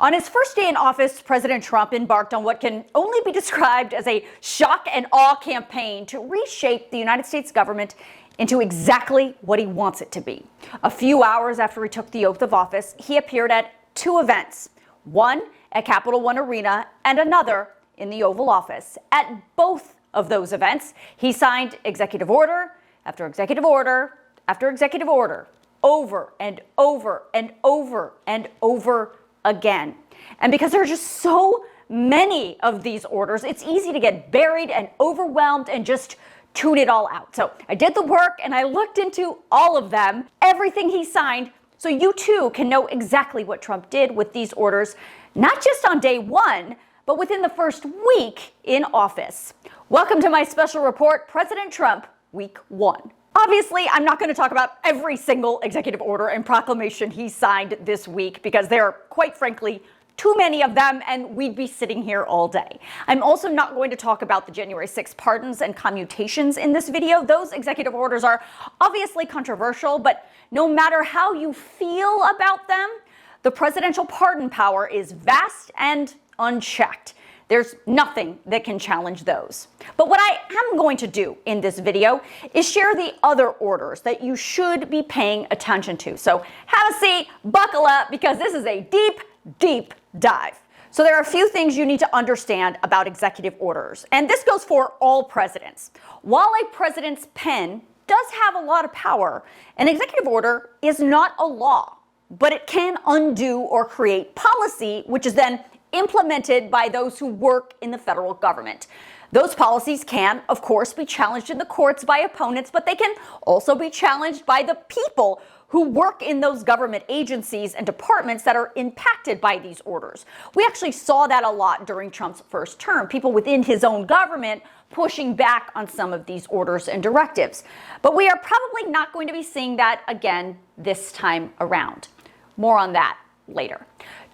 On his first day in office, President Trump embarked on what can only be described as a shock and awe campaign to reshape the United States government into exactly what he wants it to be. A few hours after he took the oath of office, he appeared at two events, one at Capital One Arena and another in the Oval Office. At both of those events, he signed executive order after executive order after executive order, over and over and over and over again. And because there are just so many of these orders, it's easy to get buried and overwhelmed and just tune it all out. So I did the work and I looked into all of them, everything he signed, so you too can know exactly what Trump did with these orders, not just on day one, but within the first week in office. Welcome to my special report, President Trump, Week 1. Obviously, I'm not going to talk about every single executive order and proclamation he signed this week because there are, quite frankly, too many of them and we'd be sitting here all day. I'm also not going to talk about the January 6th pardons and commutations in this video. Those executive orders are obviously controversial, but no matter how you feel about them, the presidential pardon power is vast and unchecked. There's nothing that can challenge those. But what I am going to do in this video is share the other orders that you should be paying attention to. So have a seat, buckle up, because this is a deep, deep dive. So there are a few things you need to understand about executive orders, and this goes for all presidents. While a president's pen does have a lot of power, an executive order is not a law, but it can undo or create policy, which is then implemented by those who work in the federal government. Those policies can, of course, be challenged in the courts by opponents, but they can also be challenged by the people who work in those government agencies and departments that are impacted by these orders. We actually saw that a lot during Trump's first term, people within his own government pushing back on some of these orders and directives. But we are probably not going to be seeing that again this time around. More on that later.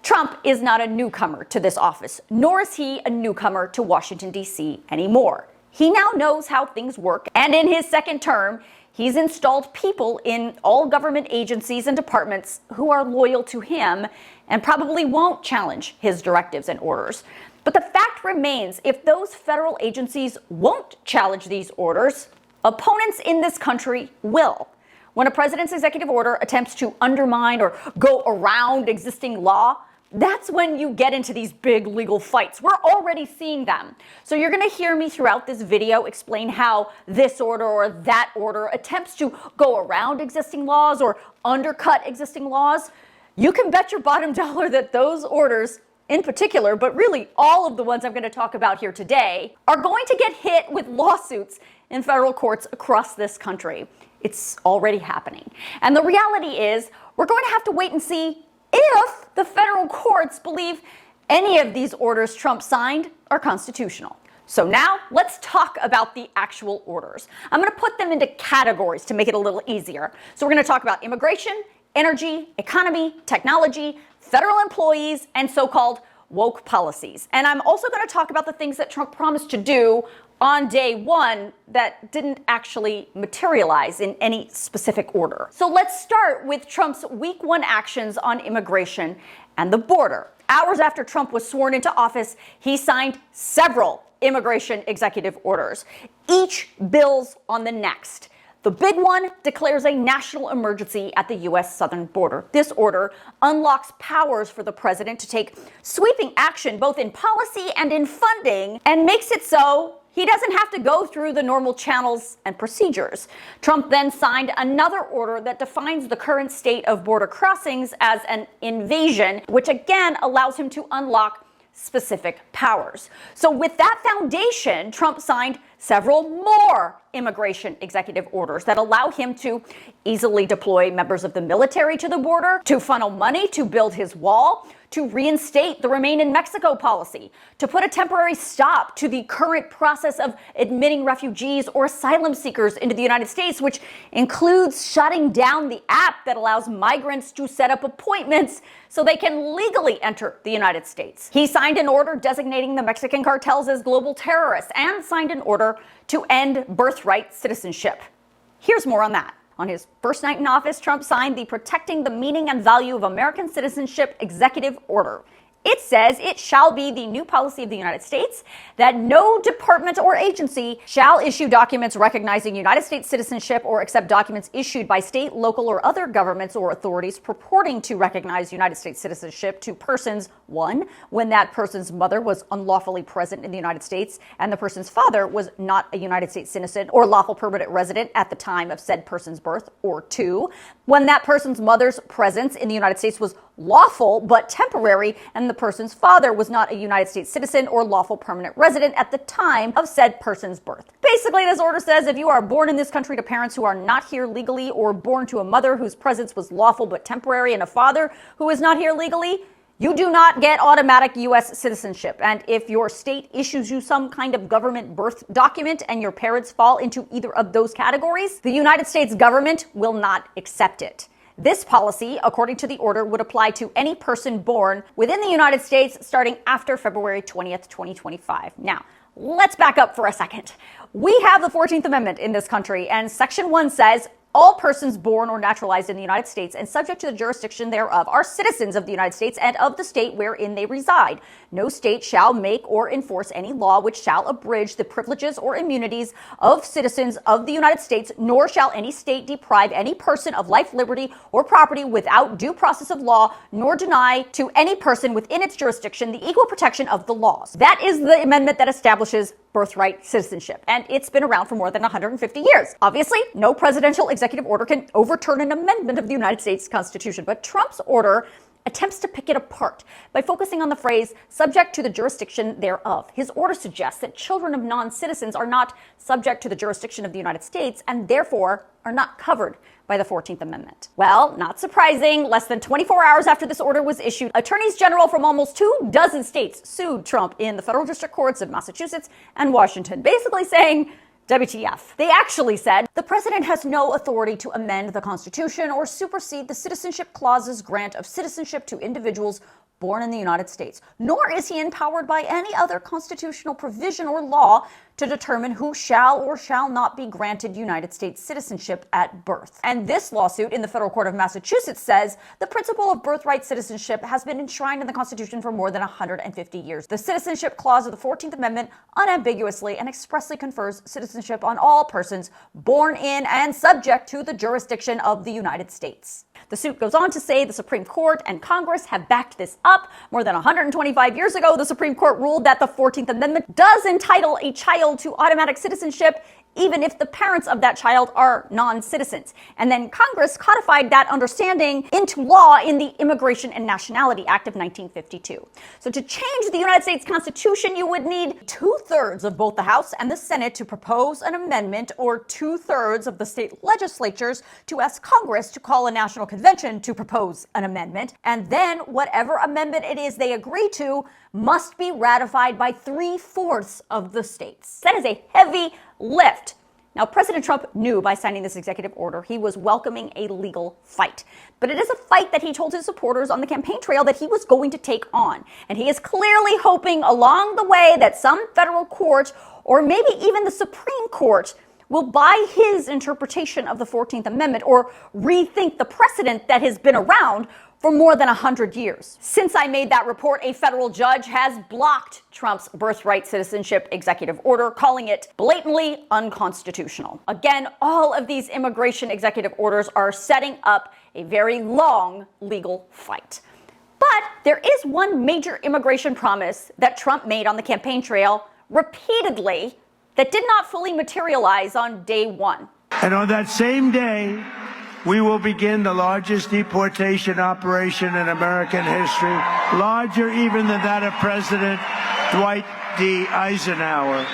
Trump is not a newcomer to this office, nor is he a newcomer to Washington, D.C. anymore. He now knows how things work, and in his second term, he's installed people in all government agencies and departments who are loyal to him and probably won't challenge his directives and orders. But the fact remains, if those federal agencies won't challenge these orders, opponents in this country will. When a president's executive order attempts to undermine or go around existing law, that's when you get into these big legal fights. We're already seeing them. So you're going to hear me throughout this video explain how this order or that order attempts to go around existing laws or undercut existing laws. You can bet your bottom dollar that those orders in particular, but really all of the ones I'm going to talk about here today, are going to get hit with lawsuits in federal courts across this country. It's already happening. And the reality is, we're going to have to wait and see if the federal courts believe any of these orders Trump signed are constitutional. So now let's talk about the actual orders. I'm going to put them into categories to make it a little easier. So we're going to talk about immigration, energy, economy, technology, federal employees, and so-called woke policies. And I'm also going to talk about the things that Trump promised to do on day one that didn't actually materialize in any specific order. So let's start with Trump's week 1 actions on immigration and the border. Hours after Trump was sworn into office, he signed several immigration executive orders. Each builds on the next. The big one declares a national emergency at the U.S. southern border. This order unlocks powers for the president to take sweeping action both in policy and in funding, and makes it so he doesn't have to go through the normal channels and procedures. Trump then signed another order that defines the current state of border crossings as an invasion, which again allows him to unlock specific powers. So with that foundation, Trump signed several more immigration executive orders that allow him to easily deploy members of the military to the border, to funnel money to build his wall, to reinstate the Remain in Mexico policy, to put a temporary stop to the current process of admitting refugees or asylum seekers into the United States, which includes shutting down the app that allows migrants to set up appointments so they can legally enter the United States. He signed an order designating the Mexican cartels as global terrorists and signed an order to end birthright citizenship. Here's more on that. On his first night in office, Trump signed the Protecting the Meaning and Value of American Citizenship Executive Order. It says it shall be the new policy of the United States that no department or agency shall issue documents recognizing United States citizenship or accept documents issued by state, local, or other governments or authorities purporting to recognize United States citizenship to persons, one, when that person's mother was unlawfully present in the United States and the person's father was not a United States citizen or lawful permanent resident at the time of said person's birth, or two, when that person's mother's presence in the United States was lawful but temporary and the person's father was not a United States citizen or lawful permanent resident at the time of said person's birth. Basically, this order says if you are born in this country to parents who are not here legally, or born to a mother whose presence was lawful but temporary and a father who is not here legally, you do not get automatic U.S. citizenship. And if your state issues you some kind of government birth document and your parents fall into either of those categories, the United States government will not accept it. This policy, according to the order, would apply to any person born within the United States starting after February 20th, 2025. Now, let's back up for a second. We have the 14th Amendment in this country, and Section 1 says, all persons born or naturalized in the United States and subject to the jurisdiction thereof are citizens of the United States and of the state wherein they reside. No state shall make or enforce any law which shall abridge the privileges or immunities of citizens of the United States, nor shall any state deprive any person of life, liberty, or property without due process of law, nor deny to any person within its jurisdiction the equal protection of the laws. That is the amendment that establishes birthright citizenship, and it's been around for more than 150 years. Obviously, no presidential executive order can overturn an amendment of the United States Constitution, but Trump's order attempts to pick it apart by focusing on the phrase subject to the jurisdiction thereof. His order suggests that children of non-citizens are not subject to the jurisdiction of the United States and therefore are not covered by the 14th Amendment. Well, not surprising, less than 24 hours after this order was issued, attorneys general from almost 24 states sued Trump in the federal district courts of Massachusetts and Washington, basically saying, WTF. They actually said, the president has no authority to amend the Constitution or supersede the citizenship clause's grant of citizenship to individuals born in the United States, nor is he empowered by any other constitutional provision or law to determine who shall or shall not be granted United States citizenship at birth. And this lawsuit in the federal court of Massachusetts says the principle of birthright citizenship has been enshrined in the Constitution for more than 150 years. The citizenship clause of the 14th Amendment unambiguously and expressly confers citizenship on all persons born in and subject to the jurisdiction of the United States. The suit goes on to say the Supreme Court and Congress have backed this up. More than 125 years ago, the Supreme Court ruled that the 14th Amendment does entitle a child to automatic citizenship even if the parents of that child are non-citizens. And then Congress codified that understanding into law in the Immigration and Nationality Act of 1952. So to change the United States Constitution, you would need 2/3 of both the House and the Senate to propose an amendment, or 2/3 of the state legislatures to ask Congress to call a national convention to propose an amendment. And then whatever amendment it is they agree to must be ratified by 3/4 of the states. That is a heavy lift. Now, President Trump knew by signing this executive order he was welcoming a legal fight. But it is a fight that he told his supporters on the campaign trail that he was going to take on. And he is clearly hoping along the way that some federal court, or maybe even the Supreme Court, will buy his interpretation of the 14th Amendment or rethink the precedent that has been around for more than 100 years. Since I made that report, a federal judge has blocked Trump's birthright citizenship executive order, calling it blatantly unconstitutional. Again, all of these immigration executive orders are setting up a very long legal fight. But there is one major immigration promise that Trump made on the campaign trail repeatedly that did not fully materialize on day one. And on that same day, we will begin the largest deportation operation in American history, larger even than that of President Dwight D. Eisenhower.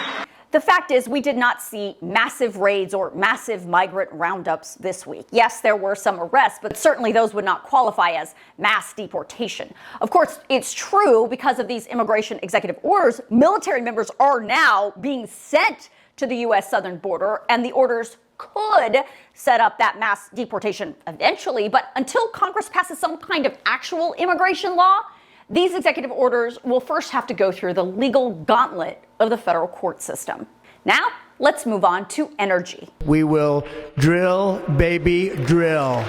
The fact is, we did not see massive raids or massive migrant roundups this week. Yes, there were some arrests, but certainly those would not qualify as mass deportation. Of course, it's true because of these immigration executive orders, military members are now being sent to the U.S. southern border, and the orders could set up that mass deportation eventually. But until Congress passes some kind of actual immigration law, these executive orders will first have to go through the legal gauntlet of the federal court system. Now, let's move on to energy. We will drill, baby, drill.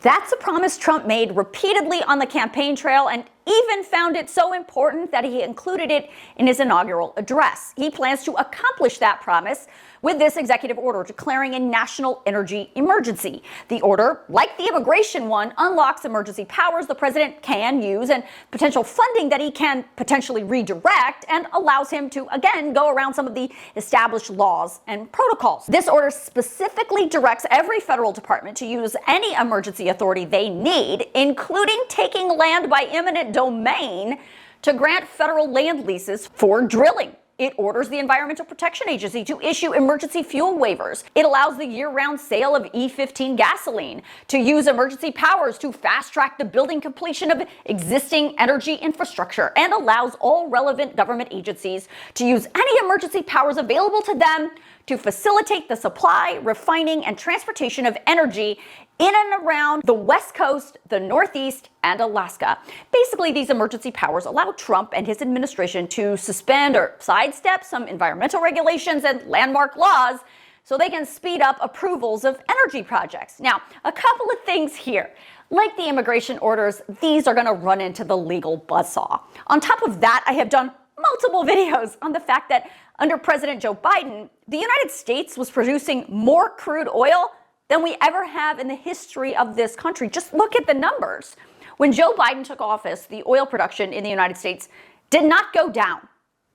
That's a promise Trump made repeatedly on the campaign trail and even found it so important that he included it in his inaugural address. He plans to accomplish that promise with this executive order declaring a national energy emergency. The order, like the immigration one, unlocks emergency powers the president can use and potential funding that he can potentially redirect, and allows him to, again, go around some of the established laws and protocols. This order specifically directs every federal department to use any emergency authority they need, including taking land by eminent domain, to grant federal land leases for drilling. It orders the Environmental Protection Agency to issue emergency fuel waivers. It allows the year-round sale of E15 gasoline, to use emergency powers to fast-track the building completion of existing energy infrastructure, and allows all relevant government agencies to use any emergency powers available to them to facilitate the supply, refining, and transportation of energy in and around the West Coast, the Northeast, and Alaska. Basically, these emergency powers allow Trump and his administration to suspend or sidestep some environmental regulations and landmark laws so they can speed up approvals of energy projects. Now, a couple of things here. Like the immigration orders, these are going to run into the legal buzzsaw. On top of that, I have done multiple videos on the fact that under President Joe Biden, the United States was producing more crude oil than we ever have in the history of this country. Just look at the numbers. When Joe Biden took office, the oil production in the United States did not go down.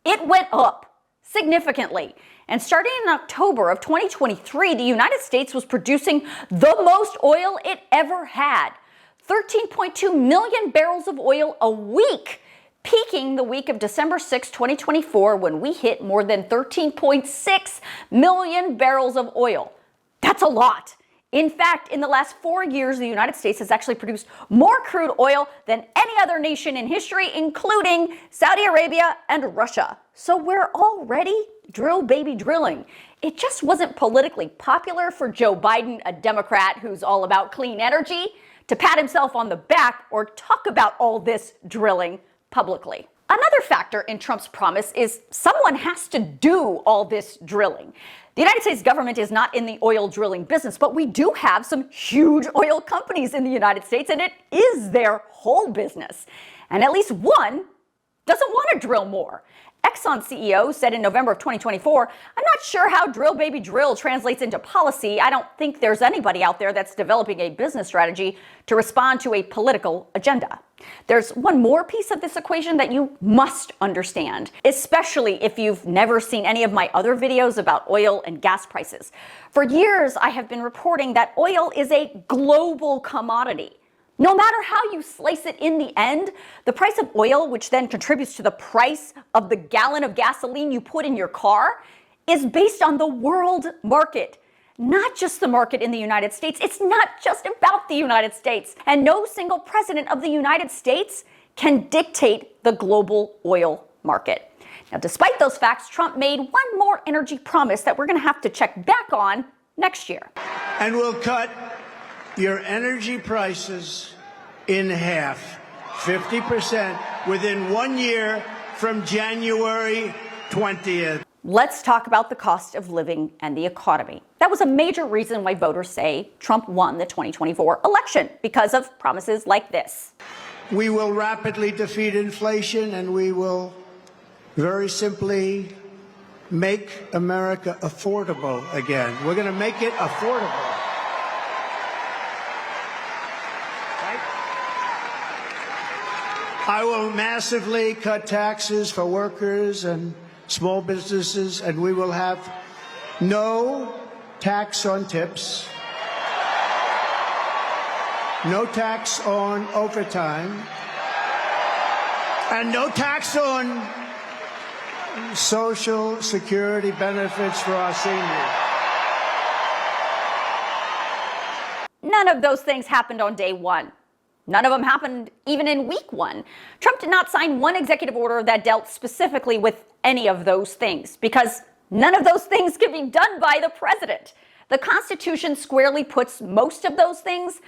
It went up significantly. And starting in October of 2023, the United States was producing the most oil it ever had. 13.2 million barrels of oil a week, peaking the week of December 6, 2024, when we hit more than 13.6 million barrels of oil. That's a lot. In fact, in the last 4 years, the United States has actually produced more crude oil than any other nation in history, including Saudi Arabia and Russia. So we're already drill baby drilling. It just wasn't politically popular for Joe Biden, a Democrat who's all about clean energy, to pat himself on the back or talk about all this drilling publicly. Another factor in Trump's promise is someone has to do all this drilling. The United States government is not in the oil drilling business, but we do have some huge oil companies in the United States, and it is their whole business. And at least one doesn't want to drill more. Exxon CEO said in November of 2024, "I'm not sure how drill baby drill translates into policy. I don't think there's anybody out there that's developing a business strategy to respond to a political agenda." There's one more piece of this equation that you must understand, especially if you've never seen any of my other videos about oil and gas prices. For years, I have been reporting that oil is a global commodity. No matter how you slice it in the end, the price of oil, which then contributes to the price of the gallon of gasoline you put in your car, is based on the world market, not just the market in the United States. It's not just about the United States. And no single president of the United States can dictate the global oil market. Now, despite those facts, Trump made one more energy promise that we're going to have to check back on next year. And we'll cut your energy prices in half, 50%, within 1 year from January 20th. Let's talk about the cost of living and the economy. That was a major reason why voters say Trump won the 2024 election, because of promises like this. We will rapidly defeat inflation, and we will very simply make America affordable again. We're going to make it affordable. I will massively cut taxes for workers and small businesses, and we will have no tax on tips, no tax on overtime, and no tax on Social Security benefits for our seniors. None of those things happened on day one. None of them happened even in week one. Trump did not sign one executive order that dealt specifically with any of those things, because none of those things can be done by the president. The Constitution squarely puts most of those things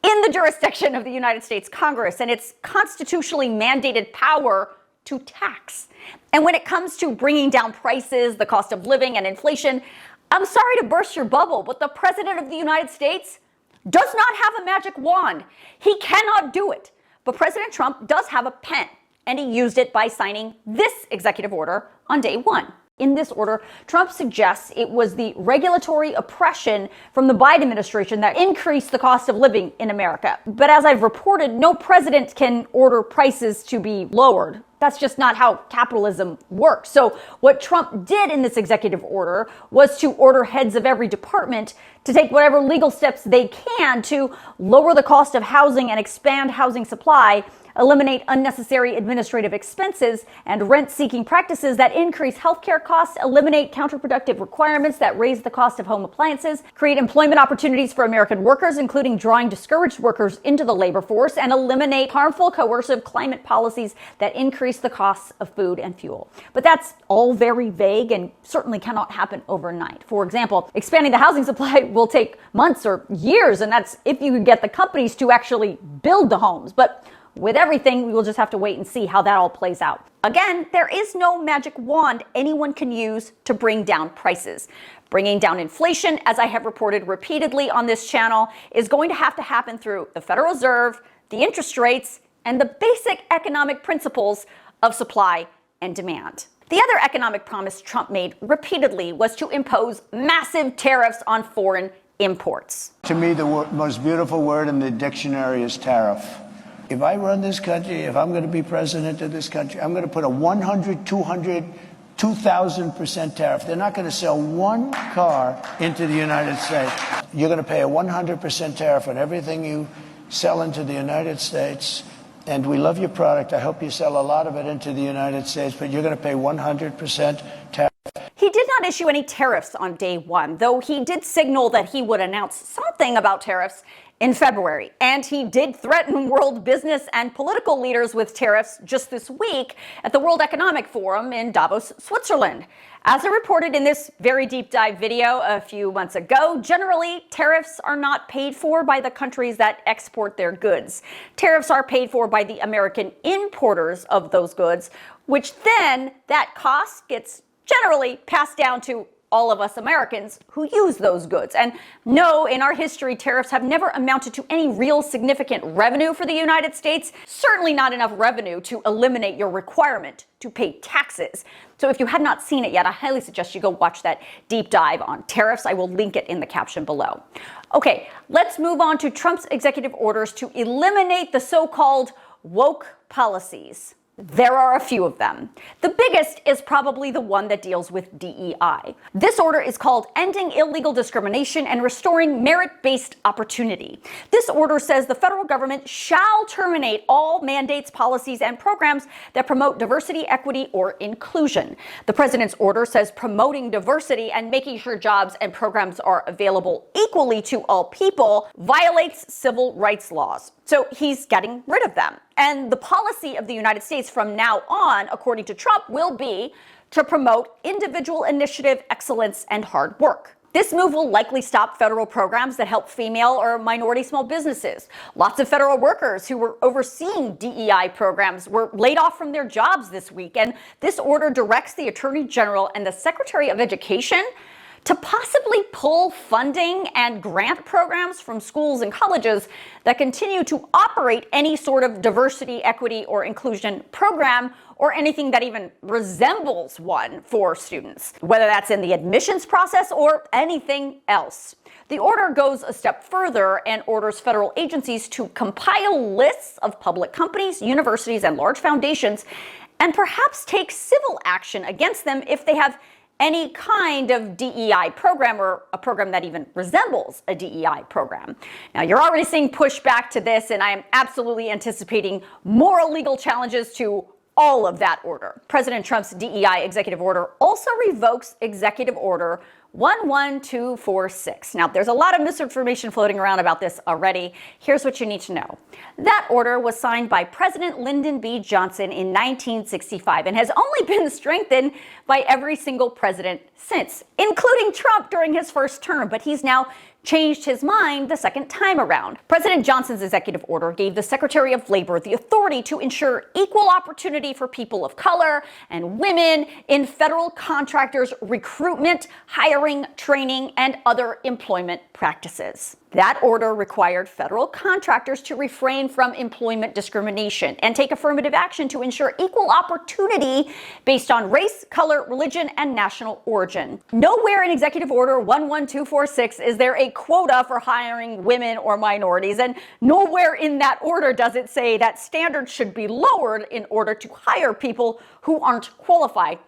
in the jurisdiction of the United States Congress and its constitutionally mandated power to tax. And when it comes to bringing down prices, the cost of living, and inflation, I'm sorry to burst your bubble, but the president of the United States does not have a magic wand. He cannot do it. But President Trump does have a pen, and he used it by signing this executive order on day one. In this order, Trump suggests it was the regulatory oppression from the Biden administration that increased the cost of living in America. But as I've reported, no president can order prices to be lowered. That's just not how capitalism works. So what Trump did in this executive order was to order heads of every department to take whatever legal steps they can to lower the cost of housing and expand housing supply, eliminate unnecessary administrative expenses and rent-seeking practices that increase healthcare costs, eliminate counterproductive requirements that raise the cost of home appliances, create employment opportunities for American workers, including drawing discouraged workers into the labor force, and eliminate harmful, coercive climate policies that increase the costs of food and fuel. But that's all very vague and certainly cannot happen overnight. For example, expanding the housing supply will take months or years, and that's if you can get the companies to actually build the homes. But with everything, we will just have to wait and see how that all plays out. Again, there is no magic wand anyone can use to bring down prices. Bringing down inflation, as I have reported repeatedly on this channel, is going to happen through the Federal Reserve, the interest rates, and the basic economic principles of supply and demand. The other economic promise Trump made repeatedly was to impose massive tariffs on foreign imports. To me, the most beautiful word in the dictionary is tariff. If I run this country, if I'm going to be president of this country, I'm going to put a 100, 200, 2,000% tariff. They're not going to sell one car into the United States. You're going to pay a 100% tariff on everything you sell into the United States. And we love your product. I hope you sell a lot of it into the United States, but you're going to pay 100% tariff. He did not issue any tariffs on day one, though he did signal that he would announce something about tariffs in February. And he did threaten world business and political leaders with tariffs just this week at the World Economic Forum in Davos, Switzerland. As I reported in this very deep dive video a few months ago, generally tariffs are not paid for by the countries that export their goods. Tariffs are paid for by the American importers of those goods, which then that cost gets generally passed down to all of us Americans who use those goods. And no, in our history, tariffs have never amounted to any real significant revenue for the United States, certainly not enough revenue to eliminate your requirement to pay taxes. So if you had not seen it yet, I highly suggest you go watch that deep dive on tariffs. I will link it in the caption below. Okay, let's move on to Trump's executive orders to eliminate the so-called woke policies. There are a few of them. The biggest is probably the one that deals with DEI. This order is called Ending Illegal Discrimination and Restoring Merit-Based Opportunity. This order says the federal government shall terminate all mandates, policies, and programs that promote diversity, equity, or inclusion. The president's order says promoting diversity and making sure jobs and programs are available equally to all people violates civil rights laws. So he's getting rid of them. And the policy of the United States from now on, according to Trump, will be to promote individual initiative, excellence, and hard work. This move will likely stop federal programs that help female or minority small businesses. Lots of federal workers who were overseeing DEI programs were laid off from their jobs this week. And this order directs the Attorney General and the Secretary of Education to possibly pull funding and grant programs from schools and colleges that continue to operate any sort of diversity, equity, or inclusion program, or anything that even resembles one for students, whether that's in the admissions process or anything else. The order goes a step further and orders federal agencies to compile lists of public companies, universities, and large foundations, and perhaps take civil action against them if they have any kind of DEI program or a program that even resembles a DEI program. Now, you're already seeing pushback to this, and I am absolutely anticipating more legal challenges to all of that order. President Trump's DEI executive order also revokes Executive Order 11246. Now, there's a lot of misinformation floating around about this already. Here's what you need to know. That order was signed by President Lyndon B. Johnson in 1965 and has only been strengthened by every single president since, including Trump during his first term, but he's now changed his mind the second time around. President Johnson's executive order gave the Secretary of Labor the authority to ensure equal opportunity for people of color and women in federal contractors' recruitment, hiring, training, and other employment practices. That order required federal contractors to refrain from employment discrimination and take affirmative action to ensure equal opportunity based on race, color, religion, and national origin. Nowhere in Executive Order 11246 is there a quota for hiring women or minorities, and nowhere in that order does it say that standards should be lowered in order to hire people who aren't qualified.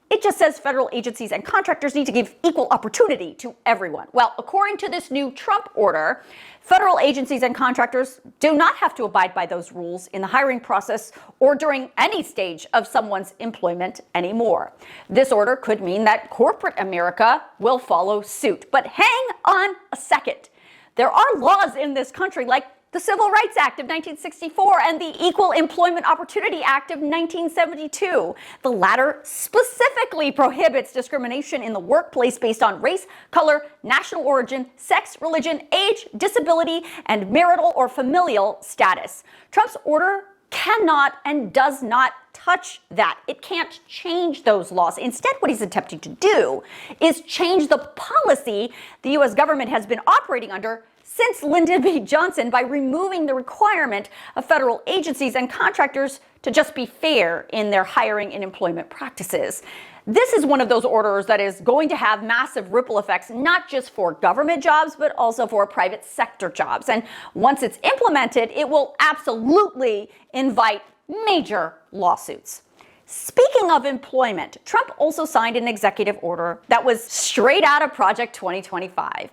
It just says federal agencies and contractors need to give equal opportunity to everyone. Well, according to this new Trump order, federal agencies and contractors do not have to abide by those rules in the hiring process or during any stage of someone's employment anymore. This order could mean that corporate America will follow suit. But hang on a second. There are laws in this country like the Civil Rights Act of 1964 and the Equal Employment Opportunity Act of 1972. The latter specifically prohibits discrimination in the workplace based on race, color, national origin, sex, religion, age, disability, and marital or familial status. Trump's order cannot and does not touch that. It can't change those laws. Instead, what he's attempting to do is change the policy the U.S. government has been operating under since Lyndon B. Johnson by removing the requirement of federal agencies and contractors to just be fair in their hiring and employment practices. This is one of those orders that is going to have massive ripple effects, not just for government jobs, but also for private sector jobs. And once it's implemented, it will absolutely invite major lawsuits. Speaking of employment, Trump also signed an executive order that was straight out of Project 2025.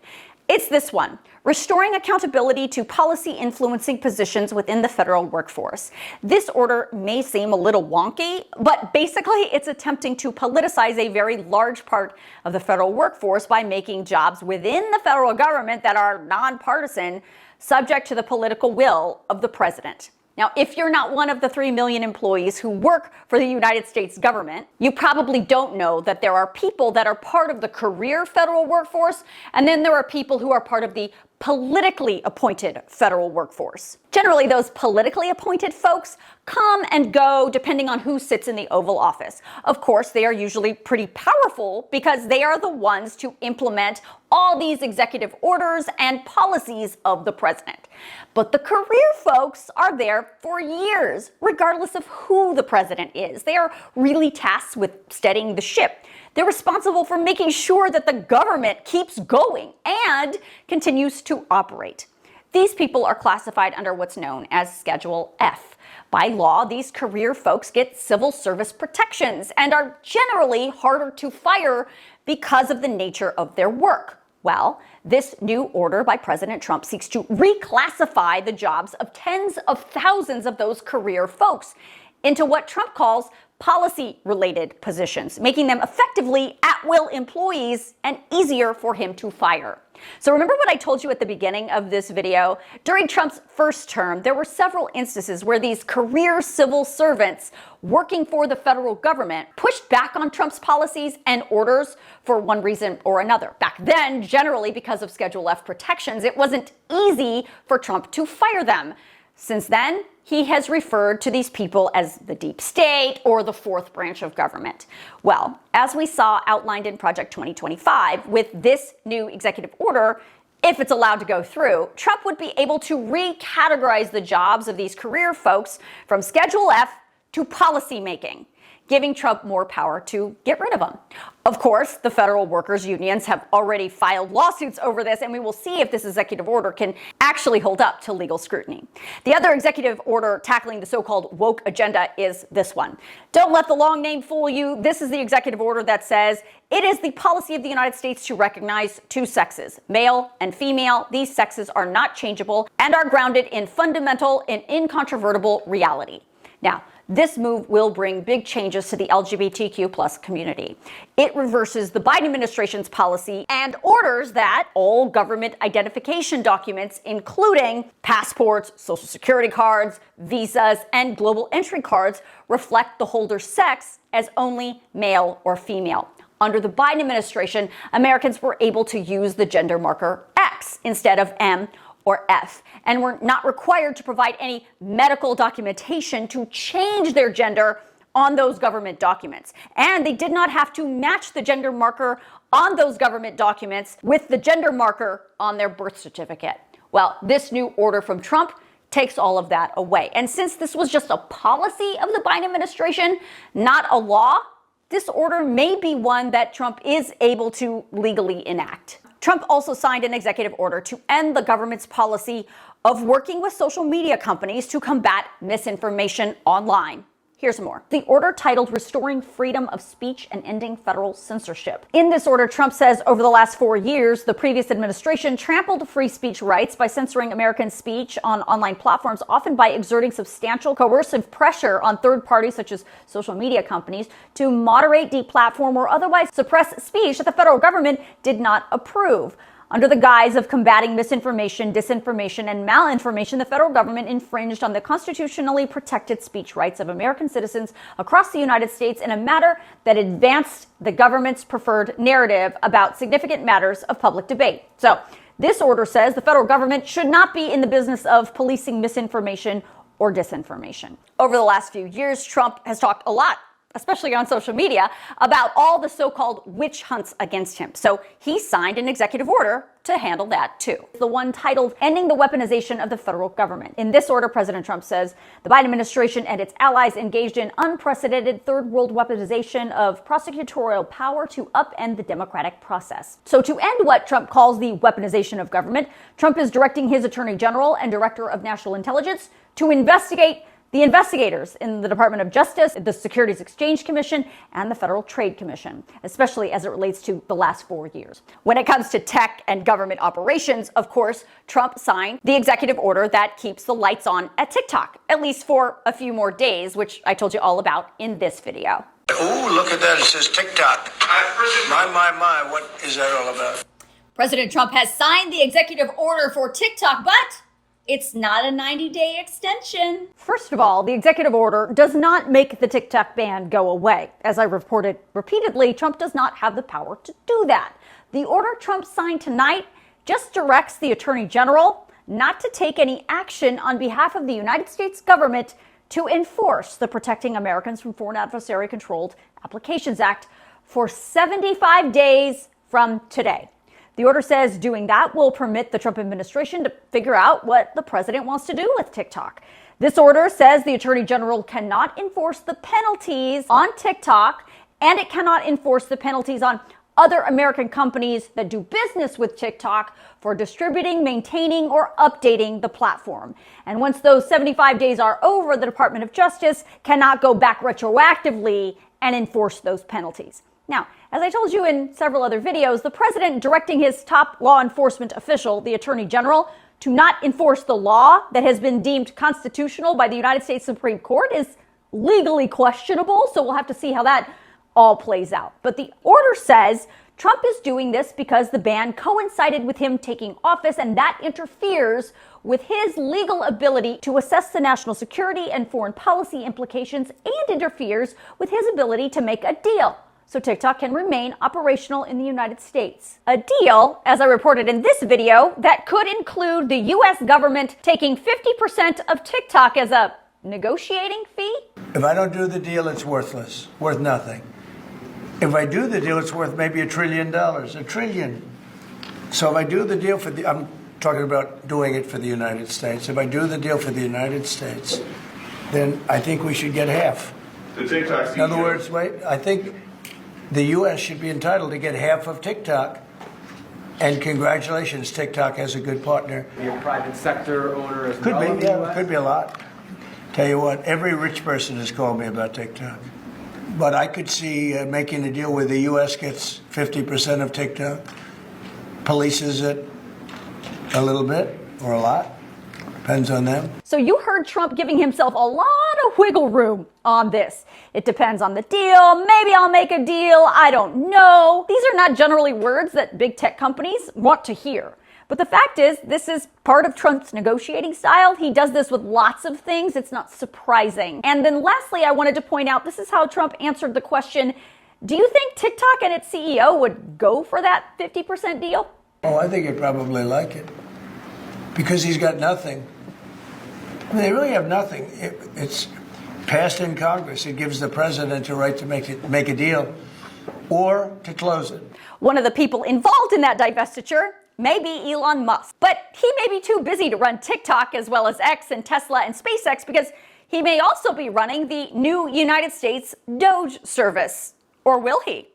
It's this one: restoring accountability to policy influencing positions within the federal workforce. This order may seem a little wonky, but basically it's attempting to politicize a very large part of the federal workforce by making jobs within the federal government that are nonpartisan subject to the political will of the president. Now, if you're not one of the 3 million employees who work for the United States government, you probably don't know that there are people that are part of the career federal workforce, and then there are people who are part of the politically appointed federal workforce. Generally, those politically appointed folks come and go depending on who sits in the Oval Office. Of course, they are usually pretty powerful because they are the ones to implement all these executive orders and policies of the president. But the career folks are there for years, regardless of who the president is. They are really tasked with steadying the ship. They're responsible for making sure that the government keeps going and continues to operate. These people are classified under what's known as Schedule F. By law, these career folks get civil service protections and are generally harder to fire because of the nature of their work. Well, this new order by President Trump seeks to reclassify the jobs of tens of thousands of those career folks into what Trump calls policy-related positions, making them effectively at-will employees and easier for him to fire. So remember what I told you at the beginning of this video? During Trump's first term, there were several instances where these career civil servants working for the federal government pushed back on Trump's policies and orders for one reason or another. Back then, generally because of Schedule F protections, it wasn't easy for Trump to fire them. Since then, he has referred to these people as the deep state or the fourth branch of government. Well, as we saw outlined in Project 2025, with this new executive order, if it's allowed to go through, Trump would be able to recategorize the jobs of these career folks from Schedule F to policy making, giving Trump more power to get rid of them. Of course, the federal workers' unions have already filed lawsuits over this, and we will see if this executive order can actually hold up to legal scrutiny. The other executive order tackling the so-called woke agenda is this one. Don't let the long name fool you. This is the executive order that says it is the policy of the United States to recognize two sexes, male and female. These sexes are not changeable and are grounded in fundamental and incontrovertible reality. Now, this move will bring big changes to the LGBTQ+ community. It reverses the Biden administration's policy and orders that all government identification documents, including passports, social security cards, visas, and global entry cards, reflect the holder's sex as only male or female. Under the Biden administration, Americans were able to use the gender marker X instead of M or F, and were not required to provide any medical documentation to change their gender on those government documents. And they did not have to match the gender marker on those government documents with the gender marker on their birth certificate. Well, this new order from Trump takes all of that away. And since this was just a policy of the Biden administration, not a law, this order may be one that Trump is able to legally enact. Trump also signed an executive order to end the government's policy of working with social media companies to combat misinformation online. Here's more. The order, titled Restoring Freedom of Speech and Ending Federal Censorship. In this order, Trump says over the last 4 years, the previous administration trampled free speech rights by censoring American speech on online platforms, often by exerting substantial coercive pressure on third parties such as social media companies to moderate, deplatform, or otherwise suppress speech that the federal government did not approve. Under the guise of combating misinformation, disinformation, and malinformation, the federal government infringed on the constitutionally protected speech rights of American citizens across the United States in a manner that advanced the government's preferred narrative about significant matters of public debate. So, this order says the federal government should not be in the business of policing misinformation or disinformation. Over the last few years, Trump has talked a lot, especially on social media, about all the so-called witch hunts against him. So he signed an executive order to handle that too. The one titled Ending the Weaponization of the Federal Government. In this order, President Trump says the Biden administration and its allies engaged in unprecedented third world weaponization of prosecutorial power to upend the democratic process. So to end what Trump calls the weaponization of government, Trump is directing his Attorney General and Director of National Intelligence to investigate the investigators in the Department of Justice, the Securities Exchange Commission, and the Federal Trade Commission, especially as it relates to the last 4 years. When it comes to tech and government operations, of course, Trump signed the executive order that keeps the lights on at TikTok, at least for a few more days, which I told you all about in this video. Oh, look at that. It says TikTok. My, what is that all about? President Trump has signed the executive order for TikTok, but it's not a 90-day extension. First of all, the executive order does not make the TikTok ban go away. As I reported repeatedly, Trump does not have the power to do that. The order Trump signed tonight just directs the Attorney General not to take any action on behalf of the United States government to enforce the Protecting Americans from Foreign Adversary Controlled Applications Act for 75 days from today. The order says doing that will permit the Trump administration to figure out what the president wants to do with TikTok. This order says the Attorney General cannot enforce the penalties on TikTok, and it cannot enforce the penalties on other American companies that do business with TikTok for distributing, maintaining, or updating the platform. And once those 75 days are over, the Department of Justice cannot go back retroactively and enforce those penalties. Now, as I told you in several other videos, the president directing his top law enforcement official, the Attorney General, to not enforce the law that has been deemed constitutional by the United States Supreme Court is legally questionable, so we'll have to see how that all plays out. But the order says Trump is doing this because the ban coincided with him taking office, and that interferes with his legal ability to assess the national security and foreign policy implications and interferes with his ability to make a deal so TikTok can remain operational in the United States. A deal, as I reported in this video, that could include the U.S. government taking 50% of TikTok as a negotiating fee. If I don't do the deal, it's worthless, worth nothing. If I do the deal, it's worth maybe $1 trillion, $1 trillion. So if I do the deal I'm talking about doing it for the United States. If I do the deal for the United States, then I think we should get half. The TikTok. In other words, I think the U.S. should be entitled to get half of TikTok. And congratulations, TikTok has a good partner. Be a private sector owner as Could well. be, yeah, could be a lot. Tell you what, every rich person has called me about TikTok. But I could see making a deal where the U.S. gets 50% of TikTok, polices it a little bit or a lot. Depends on them. So you heard Trump giving himself a lot of wiggle room on this. It depends on the deal. Maybe I'll make a deal. I don't know. These are not generally words that big tech companies want to hear. But the fact is, this is part of Trump's negotiating style. He does this with lots of things. It's not surprising. And then lastly, I wanted to point out, this is how Trump answered the question, do you think TikTok and it's CEO would go for that 50% deal? Oh, I think he'd probably like it. Because he's got nothing. I mean, they really have nothing. passed in Congress. It gives the president a right to make a deal or to close it. One of the people involved in that divestiture may be Elon Musk, but he may be too busy to run TikTok as well as X and Tesla and SpaceX because he may also be running the new United States Doge service. Or will he?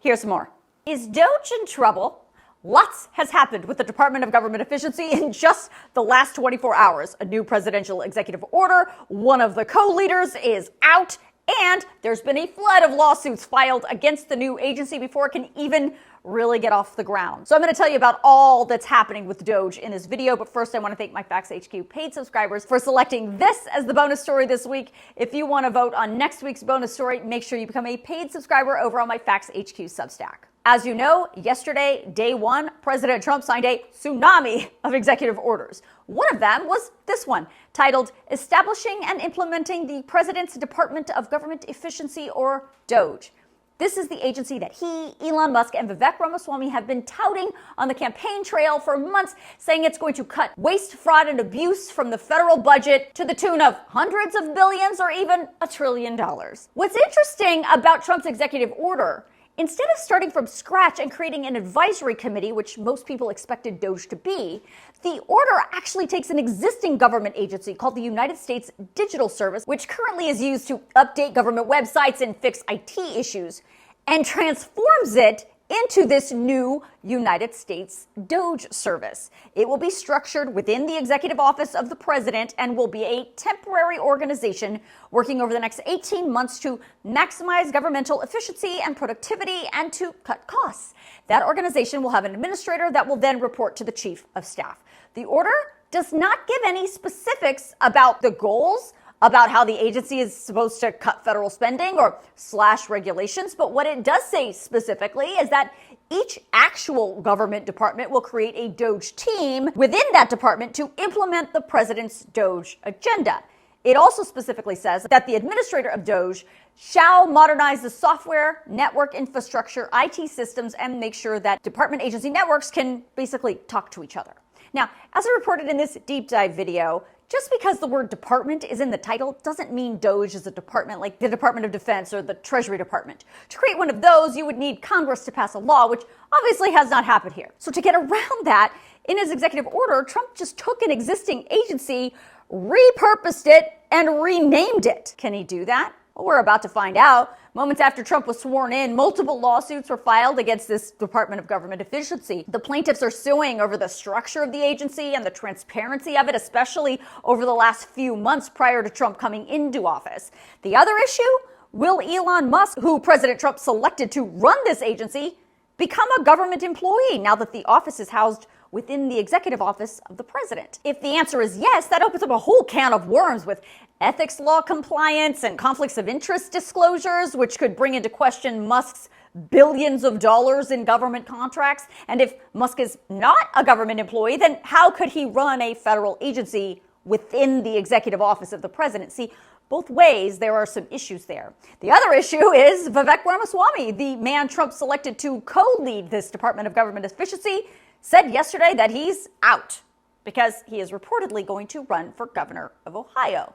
Here's more. Is Doge in trouble? Lots has happened with the Department of Government Efficiency in just the last 24 hours. A new presidential executive order, one of the co-leaders is out, and there's been a flood of lawsuits filed against the new agency before it can even really get off the ground. So I'm going to tell you about all that's happening with Doge in this video, but first I want to thank my Facts HQ paid subscribers for selecting this as the bonus story this week. If you want to vote on next week's bonus story, make sure you become a paid subscriber over on my Facts HQ Substack. As you know, yesterday, day one, President Trump signed a tsunami of executive orders. One of them was this one, titled Establishing and Implementing the President's Department of Government Efficiency, or DOGE. This is the agency that he, Elon Musk, and Vivek Ramaswamy have been touting on the campaign trail for months, saying it's going to cut waste, fraud, and abuse from the federal budget to the tune of hundreds of billions or even $1 trillion. What's interesting about Trump's executive order, instead of starting from scratch and creating an advisory committee, which most people expected Doge to be, the order actually takes an existing government agency called the United States Digital Service, which currently is used to update government websites and fix IT issues, and transforms it into this new United States Doge service. It will be structured within the executive office of the president and will be a temporary organization working over the next 18 months to maximize governmental efficiency and productivity and to cut costs. That organization will have an administrator that will then report to the chief of staff. The order does not give any specifics about the goals, about how the agency is supposed to cut federal spending or slash regulations, but what it does say specifically is that each actual government department will create a Doge team within that department to implement the president's Doge agenda. It also specifically says that the administrator of Doge shall modernize the software, network infrastructure, IT systems, and make sure that department agency networks can basically talk to each other. Now, as I reported in this deep dive video, just because the word department is in the title doesn't mean Doge is a department like the Department of Defense or the Treasury Department. To create one of those, you would need Congress to pass a law, which obviously has not happened here. So to get around that, in his executive order, Trump just took an existing agency, repurposed it, and renamed it. Can he do that? Well, we're about to find out. Moments after Trump was sworn in, multiple lawsuits were filed against this Department of Government Efficiency. The plaintiffs are suing over the structure of the agency and the transparency of it, especially over the last few months prior to Trump coming into office. The other issue, will Elon Musk, who President Trump selected to run this agency, become a government employee now that the office is housed within the executive office of the president? If the answer is yes, that opens up a whole can of worms with ethics law compliance and conflicts of interest disclosures, which could bring into question Musk's billions of dollars in government contracts. And if Musk is not a government employee, then how could he run a federal agency within the executive office of the president? See, both ways, there are some issues there. The other issue is Vivek Ramaswamy, the man Trump selected to co-lead this Department of Government Efficiency, said yesterday that he's out because he is reportedly going to run for governor of Ohio.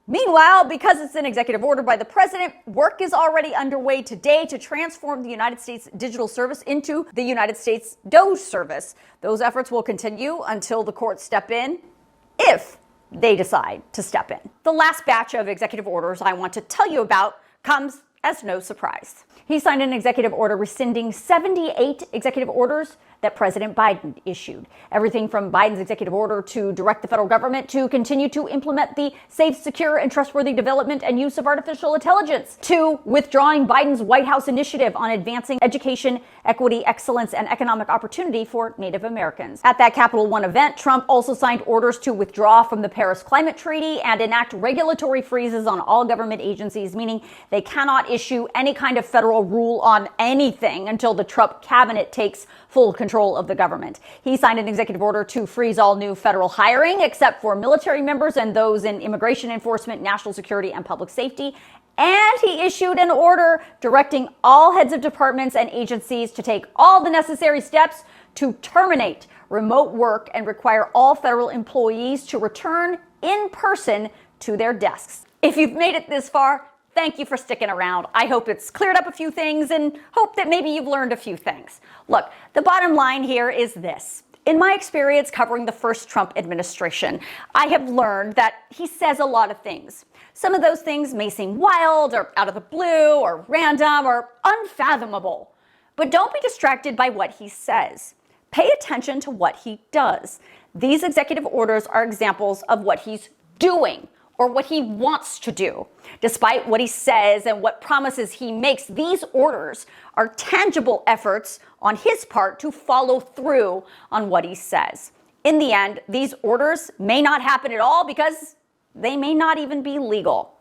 Meanwhile, because it's an executive order by the president, work is already underway today to transform the United States Digital Service into the United States Doge Service. Those efforts will continue until the courts step in, if they decide to step in. The last batch of executive orders I want to tell you about comes as no surprise. He signed an executive order rescinding 78 executive orders that President Biden issued. Everything from Biden's executive order to direct the federal government to continue to implement the safe, secure, and trustworthy development and use of artificial intelligence, to withdrawing Biden's White House initiative on advancing education, equity, excellence, and economic opportunity for Native Americans. At that Capital One event, Trump also signed orders to withdraw from the Paris Climate Treaty and enact regulatory freezes on all government agencies, meaning they cannot issue any kind of federal rule on anything until the Trump cabinet takes full control of the government. He signed an executive order to freeze all new federal hiring except for military members and those in immigration enforcement, national security, and public safety. And he issued an order directing all heads of departments and agencies to take all the necessary steps to terminate remote work and require all federal employees to return in person to their desks. If you've made it this far, thank you for sticking around. I hope it's cleared up a few things and hope that maybe you've learned a few things. Look, the bottom line here is this. In my experience covering the first Trump administration, I have learned that he says a lot of things. Some of those things may seem wild or out of the blue or random or unfathomable. But don't be distracted by what he says. Pay attention to what he does. These executive orders are examples of what he's doing or what he wants to do. Despite what he says and what promises he makes, these orders are tangible efforts on his part to follow through on what he says. In the end, these orders may not happen at all because they may not even be legal.